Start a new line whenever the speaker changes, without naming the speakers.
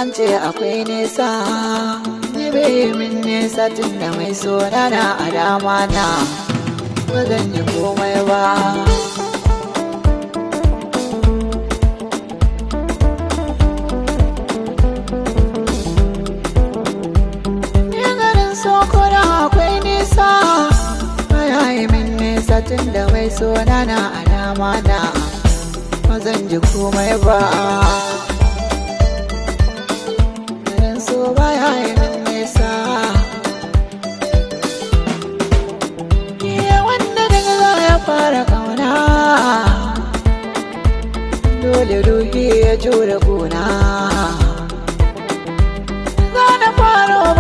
an ce akwai nesa, ni bai min nesa tun da mai sona na a dama na ba zan yi komai ba. Ni garin Sokora akwai nesa, baya yi min nesa tun da mai sona na a dama na ba zan ji komai ba. So baya yi min nesa, wanda daga za ya fara kauna dole ruhi ya jure